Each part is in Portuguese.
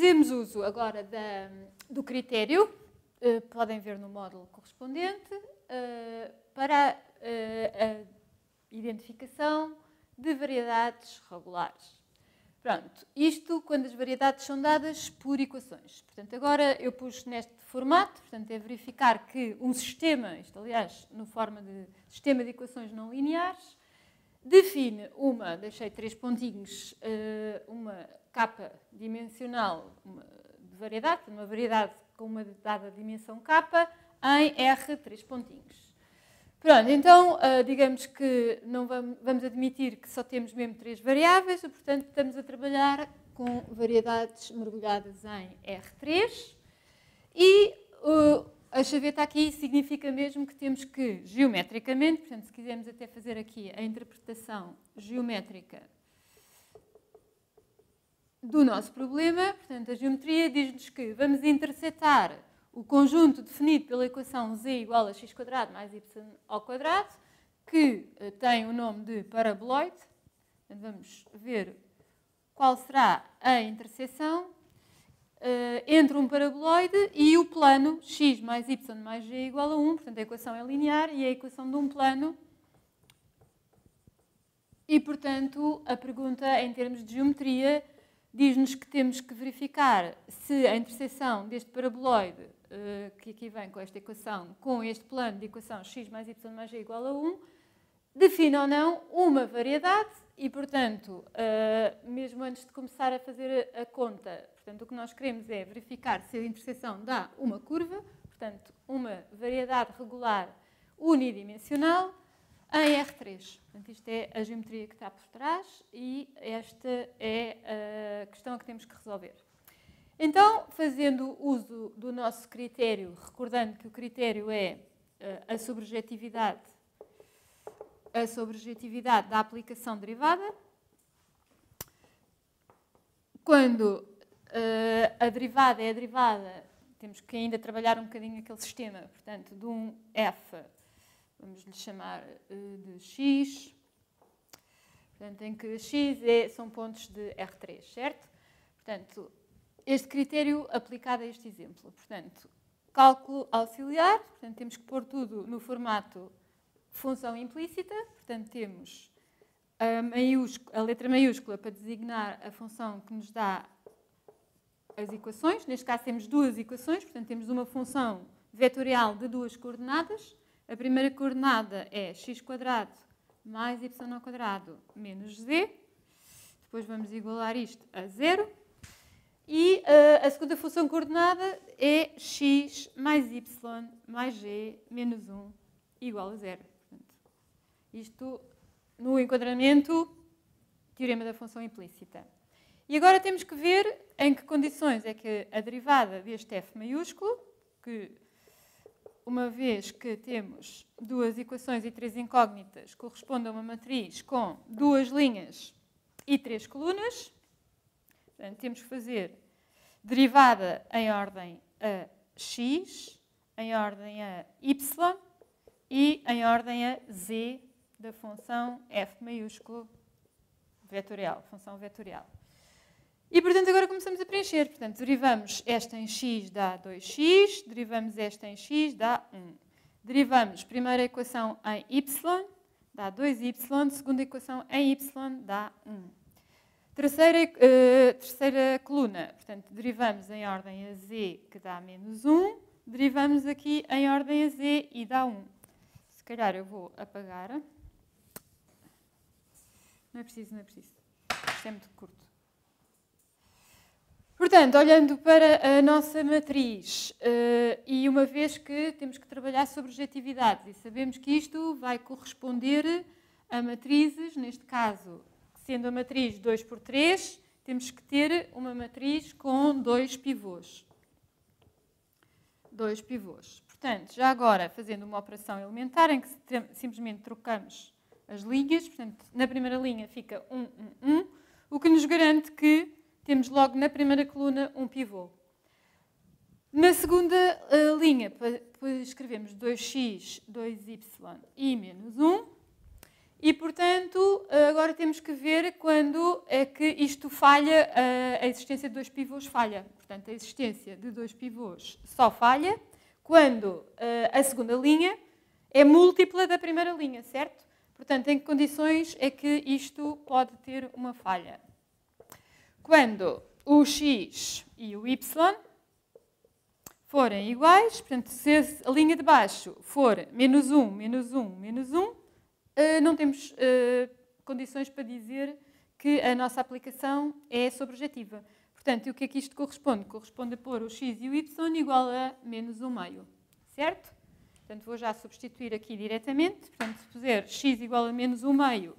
Fazemos uso agora do critério, podem ver no módulo correspondente, para a identificação de variedades regulares. Pronto, isto quando as variedades são dadas por equações. Portanto, agora eu pus neste formato, portanto, é verificar que um sistema, isto aliás, no forma de sistema de equações não lineares, define deixei 3 pontinhos, uma capa dimensional de variedade, uma variedade com uma dada dimensão k, em R 3 pontinhos. Pronto, então, digamos que não vamos admitir que só temos mesmo 3 variáveis, e, portanto, estamos a trabalhar com variedades mergulhadas em R3 e a chaveta aqui significa mesmo que temos que, geometricamente, portanto, se quisermos até fazer aqui a interpretação geométrica do nosso problema, portanto, a geometria diz-nos que vamos intersetar o conjunto definido pela equação z igual a x² mais y ao quadrado, que tem o nome de paraboloide. Portanto, vamos ver qual será a interseção entre um paraboloide e o plano x mais y mais g igual a 1. Portanto, a equação é linear e é a equação de um plano. E, portanto, a pergunta em termos de geometria diz-nos que temos que verificar se a interseção deste paraboloide, que aqui vem com esta equação, com este plano de equação x mais y mais g igual a 1, define ou não uma variedade e, portanto, mesmo antes de começar a fazer a conta, portanto, o que nós queremos é verificar se a interseção dá uma curva, portanto, uma variedade regular unidimensional em R3. Portanto, isto é a geometria que está por trás e esta é a questão que temos que resolver. Então, fazendo uso do nosso critério, recordando que o critério é a sobrejetividade da aplicação derivada, quando a derivada é a derivada, temos que ainda trabalhar um bocadinho aquele sistema, portanto, de um f, vamos lhe chamar de x, portanto, em que x são pontos de R3, certo? Portanto, este critério aplicado a este exemplo. Portanto, cálculo auxiliar, portanto, temos que pôr tudo no formato função implícita, portanto, temos a letra maiúscula para designar a função que nos dá as equações. Neste caso, temos duas equações, portanto, temos uma função vetorial de 2 coordenadas. A primeira coordenada é x² mais y² menos z. Depois vamos igualar isto a 0. E a segunda função coordenada é x mais y mais g menos 1 igual a 0. Portanto, isto no enquadramento, teorema da função implícita. E agora temos que ver em que condições é que a derivada deste f maiúsculo, que uma vez que temos 2 equações e 3 incógnitas, corresponde a uma matriz com 2 linhas e 3 colunas. Portanto, temos que fazer derivada em ordem a x, em ordem a y e em ordem a z da função f maiúsculo vetorial, função vetorial. E, portanto, agora começamos a preencher. Portanto, derivamos esta em x dá 2x, derivamos esta em x dá 1. Derivamos primeira equação em y, dá 2y, segunda equação em y dá 1. Terceira coluna, portanto, derivamos em ordem a z, que dá menos 1. Derivamos aqui em ordem a z e dá 1. Se calhar eu vou apagar. Não é preciso. Isto é muito curto. Portanto, olhando para a nossa matriz, e uma vez que temos que trabalhar sobre objetividades, e sabemos que isto vai corresponder a matrizes, neste caso, sendo a matriz 2 por 3, temos que ter uma matriz com 2 pivôs. 2 pivôs. Portanto, já agora, fazendo uma operação elementar, em que simplesmente trocamos as linhas, portanto, na primeira linha fica 1, 1, 1, o que nos garante que temos logo na primeira coluna um pivô. Na segunda linha, escrevemos 2x, 2y e menos 1. E, portanto, agora temos que ver quando é que isto falha, a existência de 2 pivôs falha. Portanto, a existência de 2 pivôs só falha quando a segunda linha é múltipla da primeira linha, certo? Portanto, em que condições é que isto pode ter uma falha? Quando o x e o y forem iguais, portanto, se a linha de baixo for menos 1, menos 1, menos 1, não temos condições para dizer que a nossa aplicação é sobrejetiva. Portanto, o que é que isto corresponde? Corresponde a pôr o x e o y igual a menos 1 meio, certo? Portanto, vou já substituir aqui diretamente. Portanto, se puser x igual a menos 1 meio,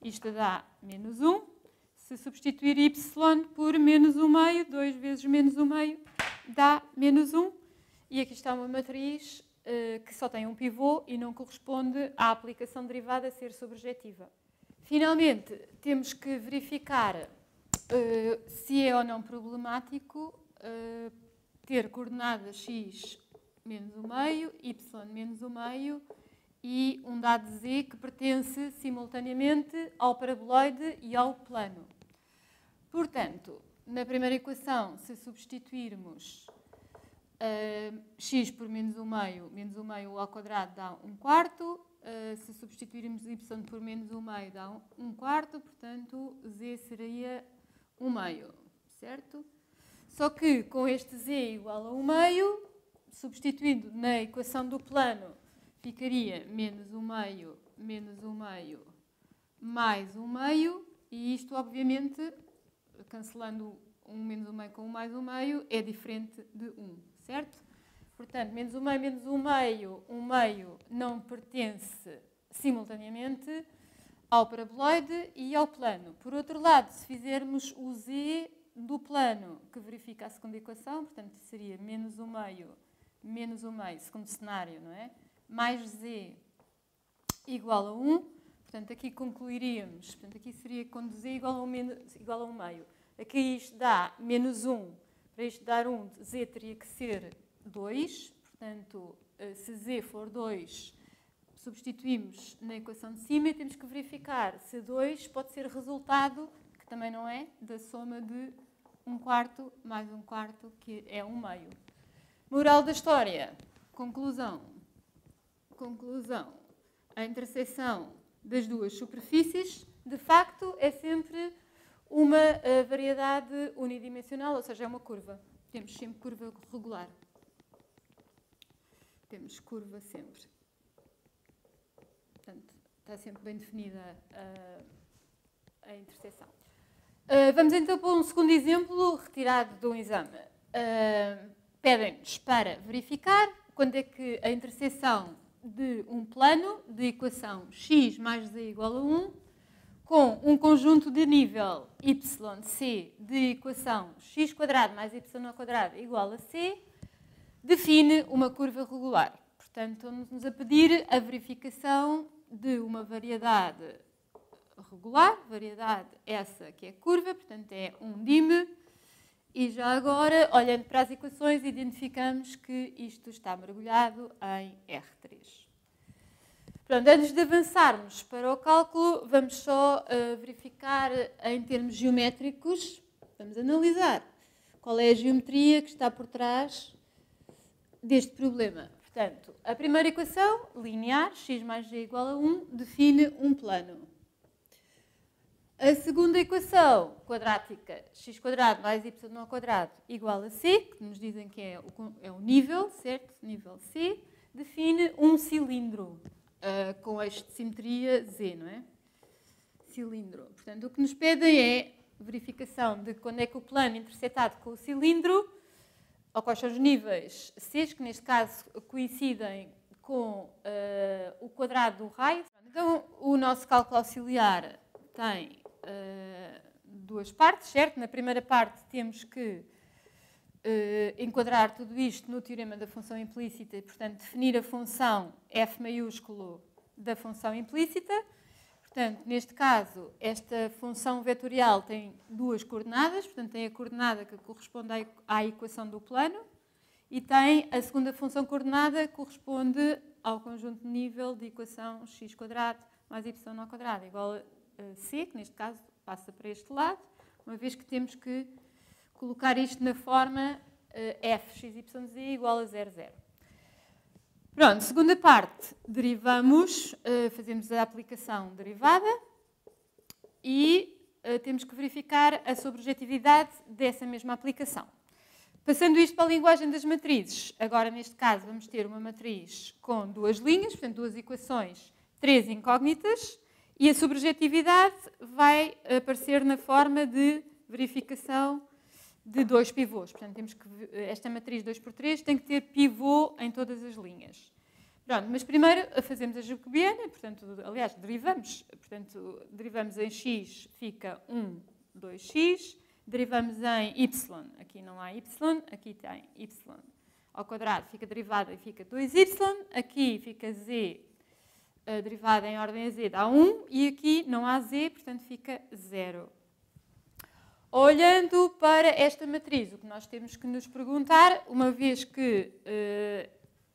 isto dá menos 1. Se substituir y por menos 1 meio, 2 vezes menos 1 meio, dá menos 1. E aqui está uma matriz que só tem um pivô e não corresponde à aplicação derivada ser sobrejetiva. Finalmente, temos que verificar se é ou não problemático ter coordenadas x menos 1 meio, y menos 1 meio e um dado z que pertence simultaneamente ao paraboloide e ao plano. Portanto, na primeira equação, se substituirmos x por menos 1 meio ao quadrado dá 1/4. Se substituirmos y por menos 1 meio dá 1/4, portanto, z seria 1 meio, certo? Só que com este z igual a 1 meio, substituindo na equação do plano, ficaria menos 1 meio, menos 1 meio, mais 1 meio, e isto, obviamente, cancelando um menos 1 meio com um mais 1 meio, é diferente de 1, certo? Portanto, menos 1 meio, 1 meio não pertence simultaneamente ao paraboloide e ao plano. Por outro lado, se fizermos o z do plano, que verifica a segunda equação, portanto, seria menos 1 meio, segundo cenário, não é? Mais z igual a 1. Portanto, aqui concluiríamos, portanto, aqui seria quando z igual a 1 meio. Aqui isto dá menos 1. Para isto dar 1, z teria que ser 2. Portanto, se z for 2, substituímos na equação de cima e temos que verificar se 2 pode ser resultado, que também não é, da soma de 1/4 mais 1/4, que é 1 meio. Moral da história. Conclusão. A interseção das duas superfícies, de facto, é sempre uma variedade unidimensional, ou seja, é uma curva. Temos sempre curva regular. Temos curva sempre. Portanto, está sempre bem definida a interseção. Vamos então para um segundo exemplo retirado de um exame. Pedem-nos para verificar quando é que a interseção de um plano de equação x mais z igual a 1 com um conjunto de nível yc de equação x² mais y² igual a c define uma curva regular. Portanto, estão-nos a pedir a verificação de uma variedade regular, variedade essa que é curva, portanto é um dim. E já agora, olhando para as equações, identificamos que isto está mergulhado em R3. Pronto, antes de avançarmos para o cálculo, vamos só verificar em termos geométricos, vamos analisar qual é a geometria que está por trás deste problema. Portanto, a primeira equação, linear, x mais g igual a 1, define um plano. A segunda equação, quadrática, x² mais y² igual a c, que nos dizem que é o nível, certo? Nível c, define um cilindro com eixo de simetria z, não é? Cilindro. Portanto, o que nos pedem é verificação de quando é que o plano intersetado com o cilindro, ou quais são os níveis c, que neste caso coincidem com o quadrado do raio. Então, o nosso cálculo auxiliar tem duas partes, certo? Na primeira parte temos que enquadrar tudo isto no teorema da função implícita e, portanto, definir a função f maiúsculo da função implícita. Portanto, neste caso, esta função vetorial tem duas coordenadas, portanto, tem a coordenada que corresponde à equação do plano e tem a segunda função coordenada que corresponde ao conjunto de nível de equação x² mais y² igual a c, que neste caso passa para este lado, uma vez que temos que colocar isto na forma f, x, y, z igual a 0, 0. Pronto, segunda parte, derivamos, fazemos a aplicação derivada e temos que verificar a sobrejetividade dessa mesma aplicação. Passando isto para a linguagem das matrizes, agora neste caso vamos ter uma matriz com duas linhas, portanto duas equações, três incógnitas, e a sobrejetividade vai aparecer na forma de verificação de dois pivôs. Portanto, temos que, esta matriz 2×3 tem que ter pivô em todas as linhas. Pronto, mas primeiro fazemos a jacobiana, portanto, aliás, derivamos em x, fica 1, 2x, derivamos em y, aqui não há y, aqui tem y ao quadrado, fica derivada e fica 2y, aqui fica z derivada em ordem a z dá 1, e aqui não há z, portanto fica 0. Olhando para esta matriz, o que nós temos que nos perguntar, uma vez que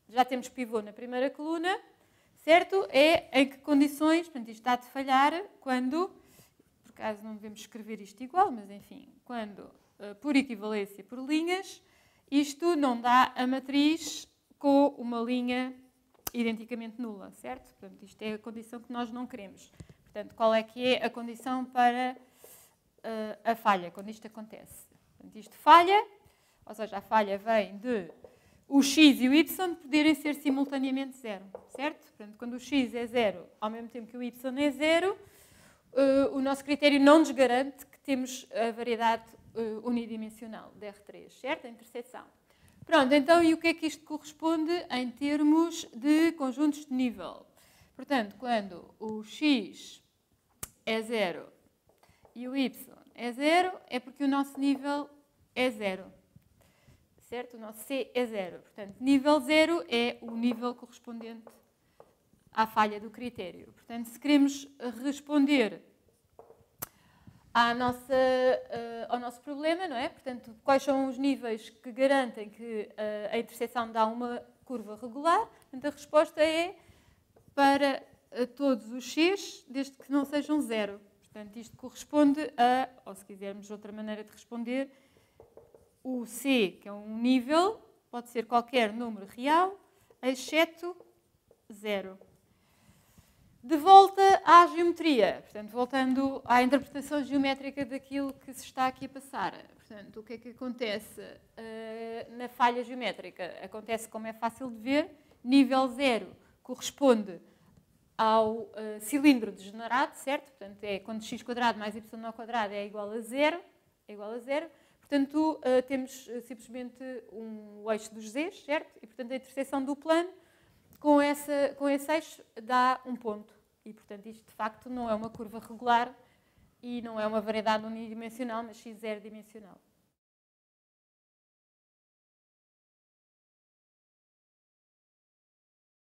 já temos pivô na primeira coluna, certo? É em que condições, portanto isto está de falhar quando, por acaso não devemos escrever isto igual, mas enfim, quando por equivalência por linhas, isto não dá a matriz com uma linha identicamente nula, certo? Portanto, isto é a condição que nós não queremos. Portanto, qual é que é a condição para a falha, quando isto acontece? Portanto, isto falha, ou seja, a falha vem de o x e o y poderem ser simultaneamente 0, certo? Portanto, quando o x é 0 ao mesmo tempo que o y é 0, o nosso critério não nos garante que temos a variedade unidimensional de R3, certo? A interseção. Pronto, então, e o que é que isto corresponde em termos de conjuntos de nível? Portanto, quando o x é 0 e o y é 0, é porque o nosso nível é 0. Certo? O nosso C é 0. Portanto, nível 0 é o nível correspondente à falha do critério. Portanto, se queremos responder ao nosso problema, não é? Portanto, quais são os níveis que garantem que a interseção dá uma curva regular? Portanto, a resposta é para todos os x, desde que não sejam 0. Portanto, isto corresponde a, ou se quisermos outra maneira de responder, o C, que é um nível, pode ser qualquer número real, exceto 0. De volta à geometria, portanto, voltando à interpretação geométrica daquilo que se está aqui a passar. Portanto, o que é que acontece na falha geométrica? Acontece, como é fácil de ver, nível 0 corresponde ao cilindro degenerado, certo? Portanto, é quando x² mais y² é igual a 0, Portanto, temos simplesmente o eixo dos z's, certo? E, portanto, a interseção do plano com esse eixo dá um ponto. E, portanto, isto, de facto, não é uma curva regular e não é uma variedade unidimensional, mas x0 dimensional.